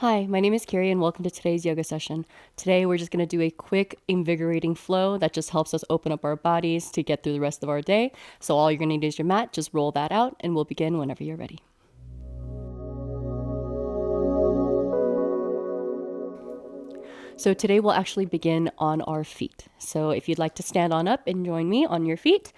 Hi, my name is Kyuri and welcome to today's yoga session. Today we're just going to do a quick invigorating flow that just helps us open up our bodies to get through the rest of our day. So all you're going to need is your mat, just roll that out and we'll begin whenever you're ready. So today we'll actually begin on our feet. So if you'd like to stand on up and join me on your feet,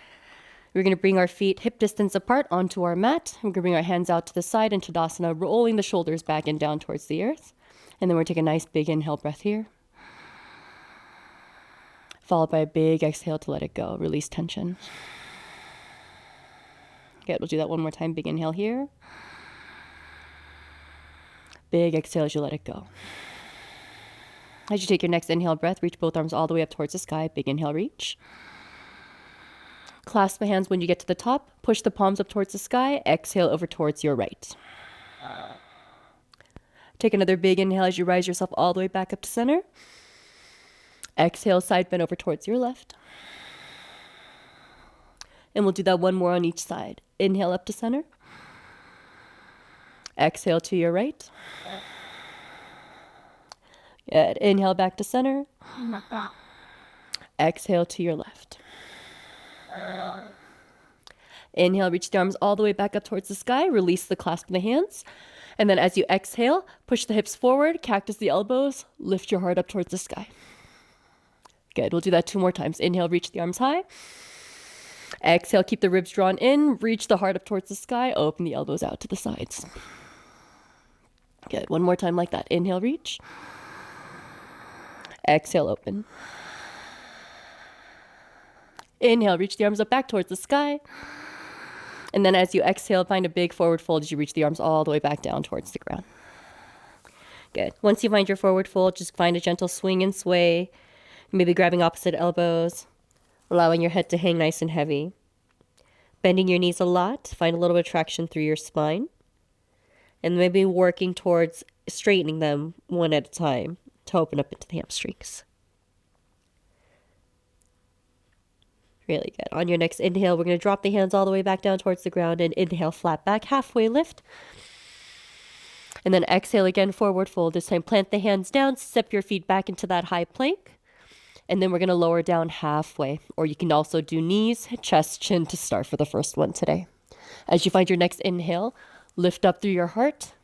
we're going to bring our feet hip distance apart onto our mat. We're going to bring our hands out to the side in Tadasana, rolling the shoulders back and down towards the earth. And then we're going to take a nice big inhale breath here, followed by a big exhale to let it go. Release tension. Okay, we'll do that one more time. Big inhale here. Big exhale as you let it go. As you take your next inhale breath, reach both arms all the way up towards the sky. Big inhale, reach. Clasp the hands when you get to the top. Push the palms up towards the sky. Exhale over towards your right. Take another big inhale as you rise yourself all the way back up to center. Exhale, side bend over towards your left. And we'll do that one more on each side. Inhale up to center. Exhale to your right. Good. Inhale back to center. Exhale to your left. Inhale, reach the arms all the way back up towards the sky. Release the clasp of the hands. And then as you exhale, push the hips forward, cactus the elbows, lift your heart up towards the sky. Good. We'll do that 2 more times. Inhale, reach the arms high. Exhale, keep the ribs drawn in. Reach the heart up towards the sky. Open the elbows out to the sides. Good. One more time like that. Inhale, reach. Exhale, open. Inhale, reach the arms up back towards the sky. And then as you exhale, find a big forward fold as you reach the arms all the way back down towards the ground. Good. Once you find your forward fold, just find a gentle swing and sway, maybe grabbing opposite elbows, allowing your head to hang nice and heavy. Bending your knees a lot, find a little bit of traction through your spine. And maybe working towards straightening them one at a time to open up into the hamstrings. Really good. On your next inhale, we're going to drop the hands all the way back down towards the ground and inhale, flat back, halfway lift. And then exhale again, forward fold. This time, plant the hands down, step your feet back into that high plank. And then we're going to lower down halfway. Or you can also do knees, chest, chin to start for the first one today. As you find your next inhale, lift up through your heart.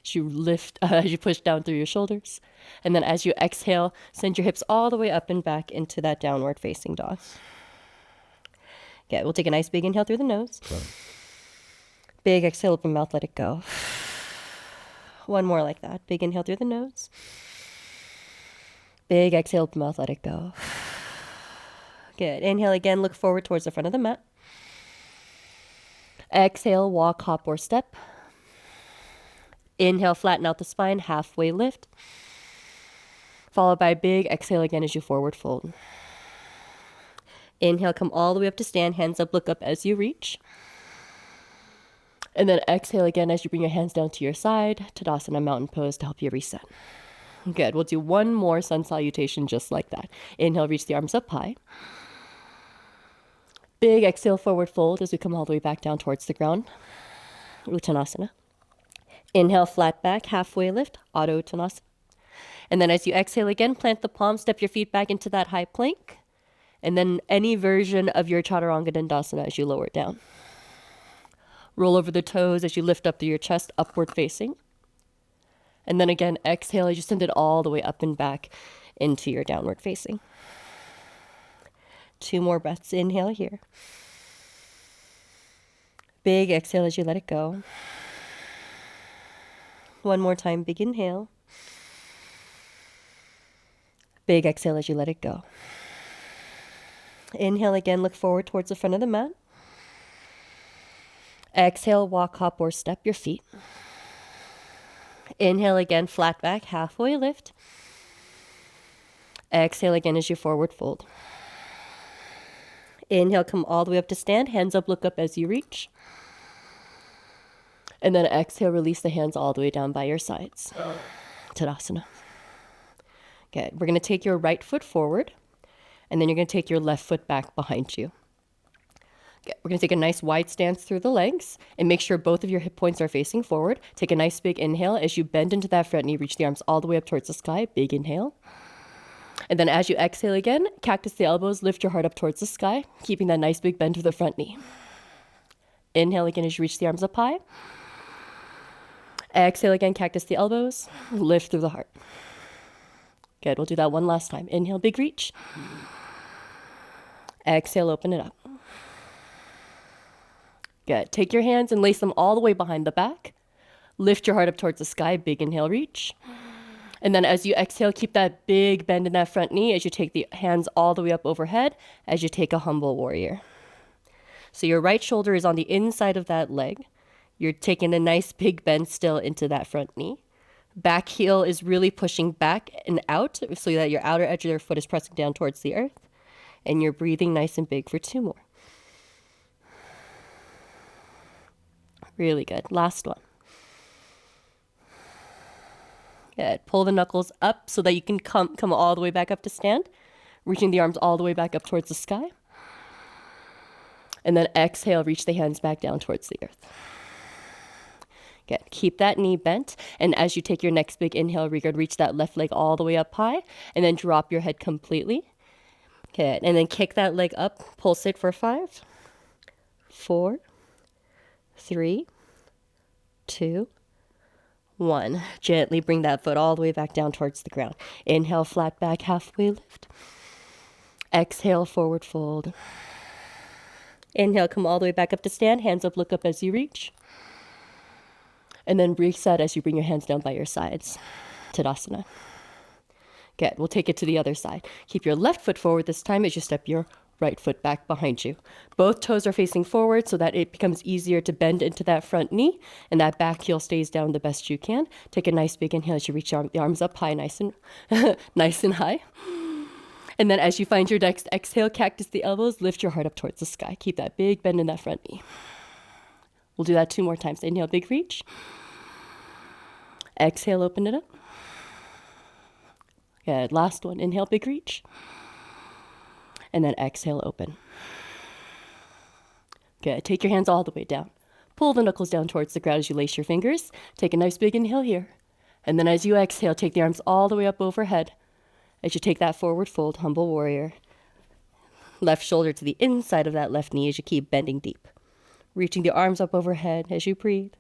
As you push down through your shoulders. And then as you exhale, send your hips all the way up and back into that downward facing dog. Okay, we'll take a nice big inhale through the nose. Big exhale, open mouth, let it go. One more like that. Big inhale through the nose. Big exhale, open mouth, let it go. Good. Inhale again, look forward towards the front of the mat. Exhale, walk, hop, or step. Inhale, flatten out the spine, halfway lift. Followed by a big exhale again as you forward fold. Inhale, come all the way up to stand, hands up, look up as you reach. And then exhale again as you bring your hands down to your side, Tadasana mountain pose to help you reset. Good, we'll do one more sun salutation just like that. Inhale, reach the arms up high. Big exhale, forward fold as we come all the way back down towards the ground, Uttanasana. Inhale, flat back, halfway lift, Adho Uttanasana. And then as you exhale again, plant the palms, step your feet back into that high plank. And then any version of your Chaturanga Dandasana as you lower it down. Roll over the toes as you lift up through your chest, upward facing. And then again, exhale as you send it all the way up and back into your downward facing. 2 more breaths. Inhale here. Big exhale as you let it go. One more time, big inhale. Big exhale as you let it go. Inhale again, look forward towards the front of the mat. Exhale, walk, hop, or step your feet. Inhale again, flat back, halfway lift. Exhale again as you forward fold. Inhale, come all the way up to stand, hands up, look up as you reach. And then exhale, release the hands all the way down by your sides. Tadasana. Good. We're going to take your right foot forward. And then you're going to take your left foot back behind you. Okay, we're going to take a nice wide stance through the legs and make sure both of your hip points are facing forward. Take a nice big inhale. As you bend into that front knee, reach the arms all the way up towards the sky. Big inhale. And then as you exhale again, cactus the elbows, lift your heart up towards the sky, keeping that nice big bend to the front knee. Inhale again as you reach the arms up high. Exhale again, cactus the elbows, lift through the heart. Good, we'll do that one last time. Inhale, big reach. Exhale, open it up. Good, take your hands and lace them all the way behind the back. Lift your heart up towards the sky, big inhale, reach. And then as you exhale, keep that big bend in that front knee as you take the hands all the way up overhead as you take a humble warrior. So your right shoulder is on the inside of that leg. You're taking a nice big bend still into that front knee. Back heel is really pushing back and out so that your outer edge of your foot is pressing down towards the earth. And you're breathing nice and big for 2 more. Really good. Last one. Good. Pull the knuckles up so that you can come all the way back up to stand. Reaching the arms all the way back up towards the sky. And then exhale, reach the hands back down towards the earth. Good. Keep that knee bent. And as you take your next big inhale, reach that left leg all the way up high. And then drop your head completely. Good. And then kick that leg up. Pulse it for 5, 4, 3, 2, 1. Gently bring that foot all the way back down towards the ground. Inhale, flat back, halfway lift. Exhale, forward fold. Inhale, come all the way back up to stand. Hands up, look up as you reach. And then reset as you bring your hands down by your sides. Tadasana. Good. We'll take it to the other side. Keep your left foot forward this time as you step your right foot back behind you. Both toes are facing forward so that it becomes easier to bend into that front knee and that back heel stays down the best you can. Take a nice big inhale as you reach the arms up high, nice and nice and high. And then as you find your next exhale, cactus the elbows, lift your heart up towards the sky. Keep that big bend in that front knee. We'll do that 2 more times. Inhale, big reach. Exhale, open it up. Good. Last one. Inhale, big reach. And then exhale, open. Good. Take your hands all the way down. Pull the knuckles down towards the ground as you lace your fingers. Take a nice big inhale here. And then as you exhale, take the arms all the way up overhead. As you take that forward fold, humble warrior. Left shoulder to the inside of that left knee as you keep bending deep. Reaching the arms up overhead as you breathe.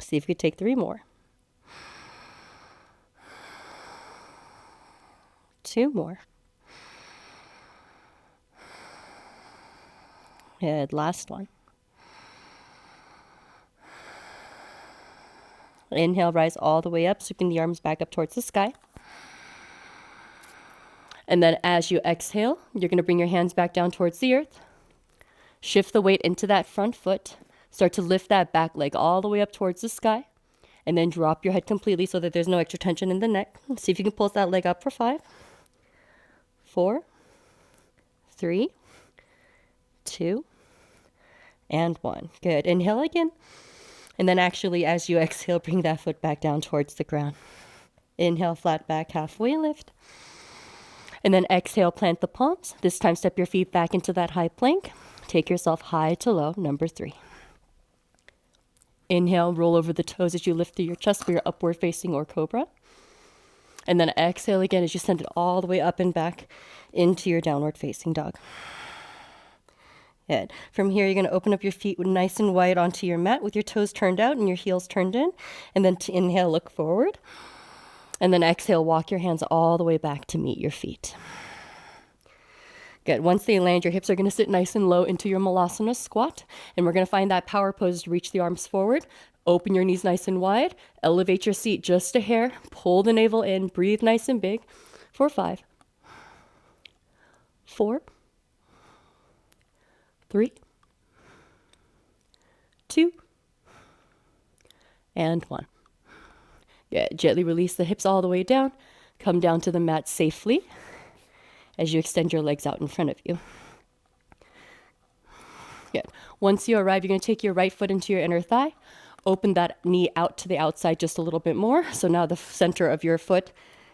See if you could take 3 more. 2 more. Good. Last one. Inhale, rise all the way up, sweeping the arms back up towards the sky. And then as you exhale, you're going to bring your hands back down towards the earth. Shift the weight into that front foot. Start to lift that back leg all the way up towards the sky. And then drop your head completely so that there's no extra tension in the neck. See if you can pulse that leg up for 5, 4, 3, 2, and 1. Good. Inhale again. And then actually, as you exhale, bring that foot back down towards the ground. Inhale, flat back, halfway lift. And then exhale, plant the palms. This time, step your feet back into that high plank. Take yourself high to low, number 3. Inhale, roll over the toes as you lift through your chest for your upward facing or cobra. And then exhale again as you send it all the way up and back into your downward facing dog. Good. From here, you're going to open up your feet nice and wide onto your mat with your toes turned out and your heels turned in. And then to inhale, look forward. And then exhale, walk your hands all the way back to meet your feet. Good. Once they land, your hips are going to sit nice and low into your malasana squat. And we're going to find that power pose to reach the arms forward. Open your knees nice and wide. Elevate your seat just a hair. Pull the navel in. Breathe nice and big for 5, 4, 3, 2, and 1. Yeah, gently release the hips all the way down. Come down to the mat safely as you extend your legs out in front of you. Good. Once you arrive, you're going to take your right foot into your inner thigh. Open that knee out to the outside just a little bit more. So now the center of your foot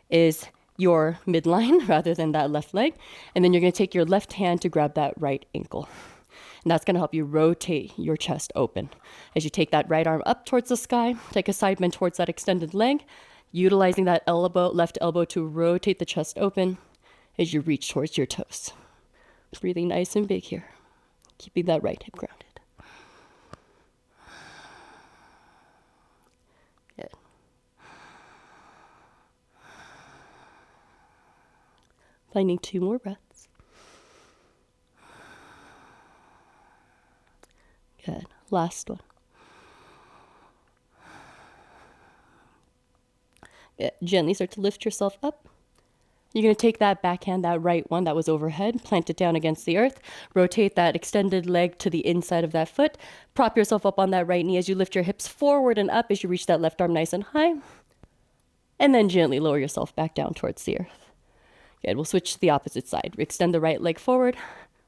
is your midline rather than that left leg. And then you're going to take your left hand to grab that right ankle. And that's going to help you rotate your chest open. As you take that right arm up towards the sky, take a side bend towards that extended leg, utilizing that left elbow to rotate the chest open as you reach towards your toes. Breathing nice and big here, keeping that right hip grounded. Good. Finding 2 more breaths. Good. Last one. Good. Gently start to lift yourself up. You're going to take that backhand, that right one that was overhead, plant it down against the earth, rotate that extended leg to the inside of that foot, prop yourself up on that right knee as you lift your hips forward and up as you reach that left arm nice and high, and then gently lower yourself back down towards the earth. Good, we'll switch to the opposite side. Extend the right leg forward,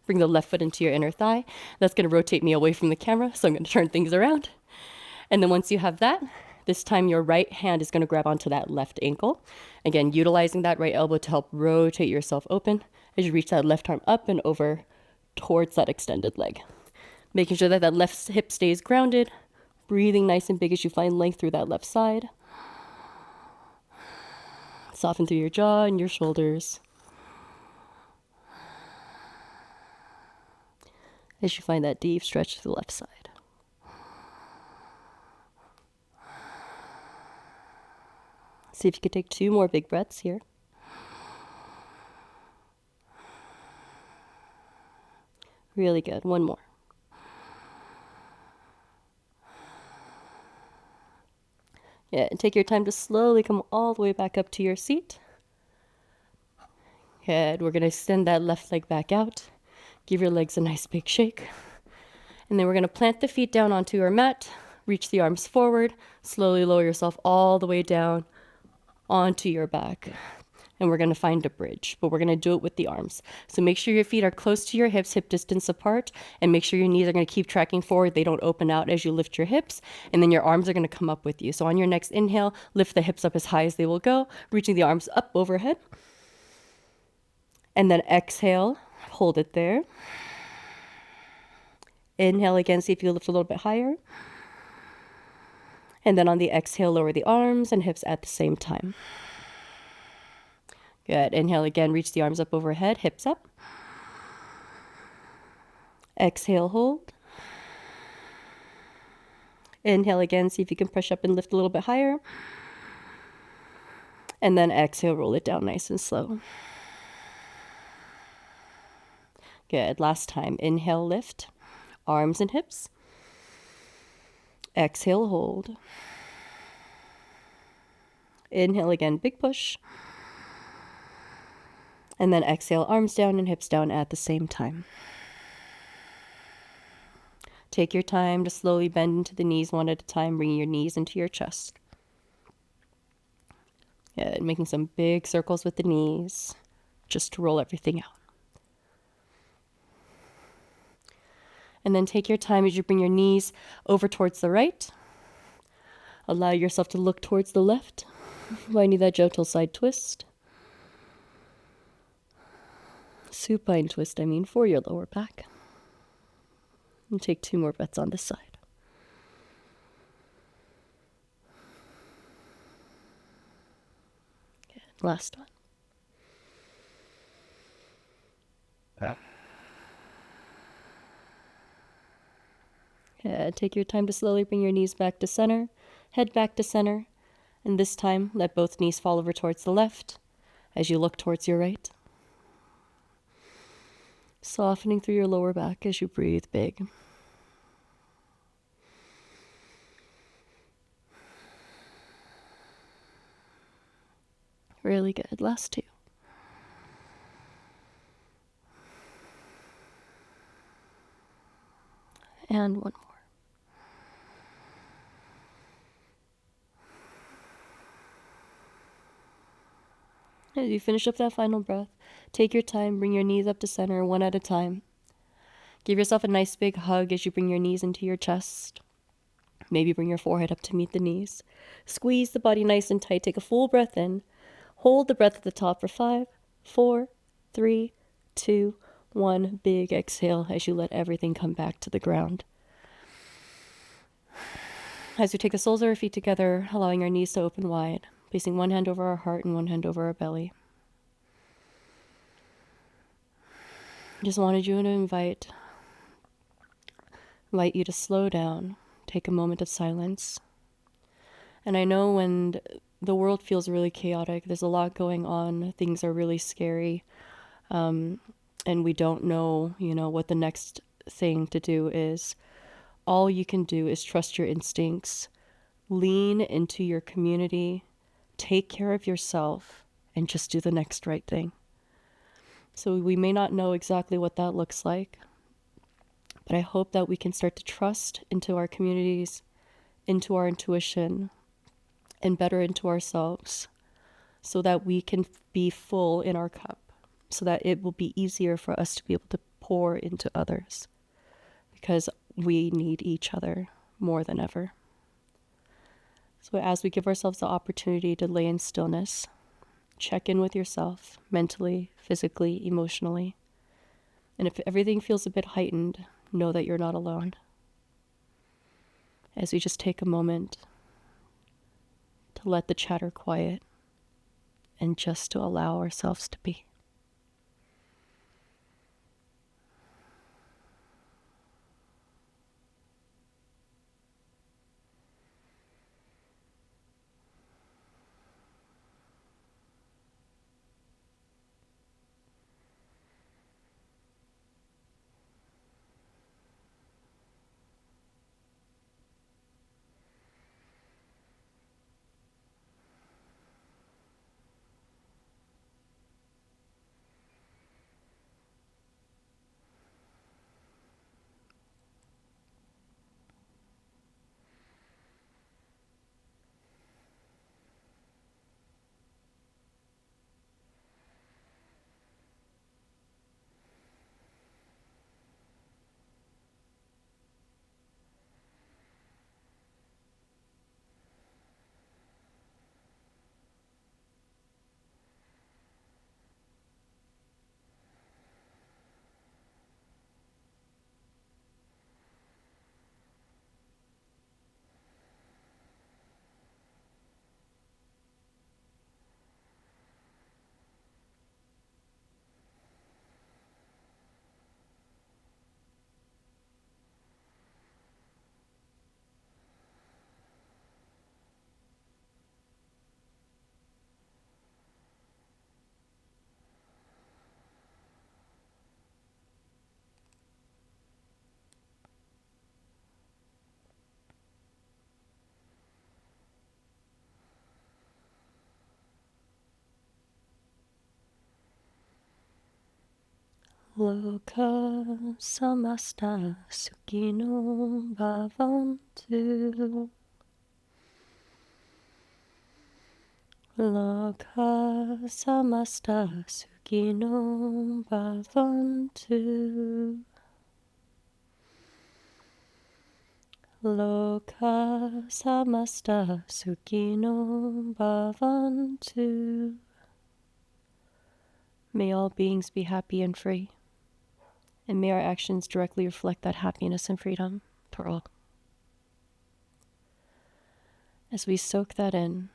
bring the left foot into your inner thigh. That's going to rotate me away from the camera, so I'm going to turn things around. And then once you have that, this time your right hand is going to grab onto that left ankle. Again, utilizing that right elbow to help rotate yourself open as you reach that left arm up and over towards that extended leg. Making sure that that left hip stays grounded, breathing nice and big as you find length through that left side. Soften through your jaw and your shoulders as you find that deep stretch to the left side. See if you can take 2 more big breaths here. Really good. 1 more. Yeah, and take your time to slowly come all the way back up to your seat. Good. We're going to extend that left leg back out. Give your legs a nice big shake. And then we're going to plant the feet down onto our mat. Reach the arms forward. Slowly lower yourself all the way down onto your back. And we're going to find a bridge, but we're going to do it with the arms. So make sure your feet are close to your hips, hip distance apart, and make sure your knees are going to keep tracking forward. They don't open out as you lift your hips, and then your arms are going to come up with you. So on your next inhale, lift the hips up as high as they will go, reaching the arms up overhead. And then exhale, hold it there. Inhale again, see if you lift a little bit higher. And then on the exhale, lower the arms and hips at the same time. Good. Inhale again, reach the arms up overhead, hips up. Exhale, hold. Inhale again, see if you can push up and lift a little bit higher. And then exhale, roll it down nice and slow. Good. Last time. Inhale, lift. Arms and hips. Exhale, hold. Inhale again, big push. And then exhale, arms down and hips down at the same time. Take your time to slowly bend into the knees one at a time, bringing your knees into your chest. Good. Making some big circles with the knees, just to roll everything out. And then take your time as you bring your knees over towards the right. Allow yourself to look towards the left, finding that gentle side twist. Supine twist, for your lower back. And take 2 more breaths on this side. Good. Last one. Take your time to slowly bring your knees back to center, head back to center, and this time let both knees fall over towards the left as you look towards your right. Softening through your lower back as you breathe big. Really good. Last 2. And 1 more. As you finish up that final breath, take your time, bring your knees up to center one at a time. Give yourself a nice big hug as you bring your knees into your chest. Maybe bring your forehead up to meet the knees. Squeeze the body nice and tight. Take a full breath in. Hold the breath at the top for 5, 4, 3, 2, 1. Big exhale as you let everything come back to the ground. As we take the soles of our feet together, allowing our knees to open wide, placing one hand over our heart and one hand over our belly. Just wanted you to invite you to slow down, take a moment of silence. And I know when the world feels really chaotic, there's a lot going on, things are really scary, and we don't know, what the next thing to do is. All you can do is trust your instincts, lean into your community, take care of yourself, and just do the next right thing. So we may not know exactly what that looks like, but I hope that we can start to trust into our communities, into our intuition, and better into ourselves so that we can be full in our cup, so that it will be easier for us to be able to pour into others, because we need each other more than ever. So as we give ourselves the opportunity to lay in stillness, check in with yourself mentally, physically, emotionally. And if everything feels a bit heightened, know that you're not alone. As we just take a moment to let the chatter quiet and just to allow ourselves to be. Loka samasta sukino bhavantu. Loka samasta sukino bhavantu. Loka samasta sukino bhavantu. May all beings be happy and free, and may our actions directly reflect that happiness and freedom for all. As we soak that in,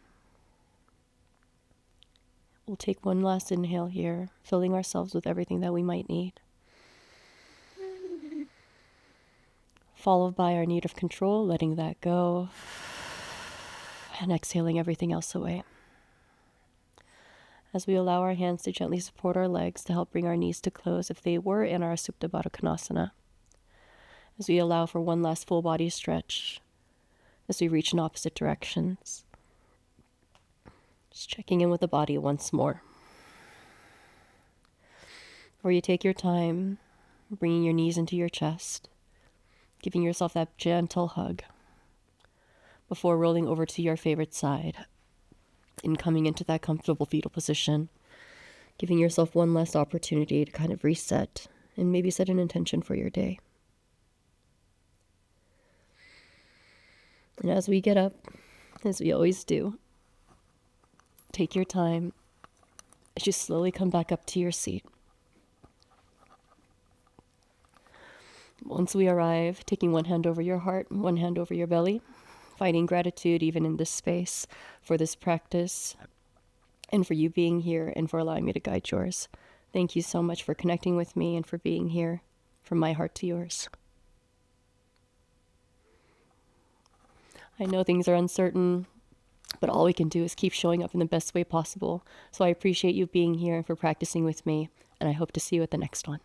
we'll take one last inhale here, filling ourselves with everything that we might need, followed by our need of control, letting that go, and exhaling everything else away. As we allow our hands to gently support our legs to help bring our knees to close if they were in our Supta Baddha Konasana. As we allow for one last full body stretch, as we reach in opposite directions. Just checking in with the body once more. Before you take your time, bringing your knees into your chest, giving yourself that gentle hug before rolling over to your favorite side and coming into that comfortable fetal position, giving yourself one last opportunity to kind of reset and maybe set an intention for your day. And as we get up, as we always do, take your time, as you slowly come back up to your seat. Once we arrive, taking one hand over your heart, one hand over your belly, finding gratitude even in this space for this practice and for you being here and for allowing me to guide yours. Thank you so much for connecting with me and for being here from my heart to yours. I know things are uncertain, but all we can do is keep showing up in the best way possible. So I appreciate you being here and for practicing with me, and I hope to see you at the next one.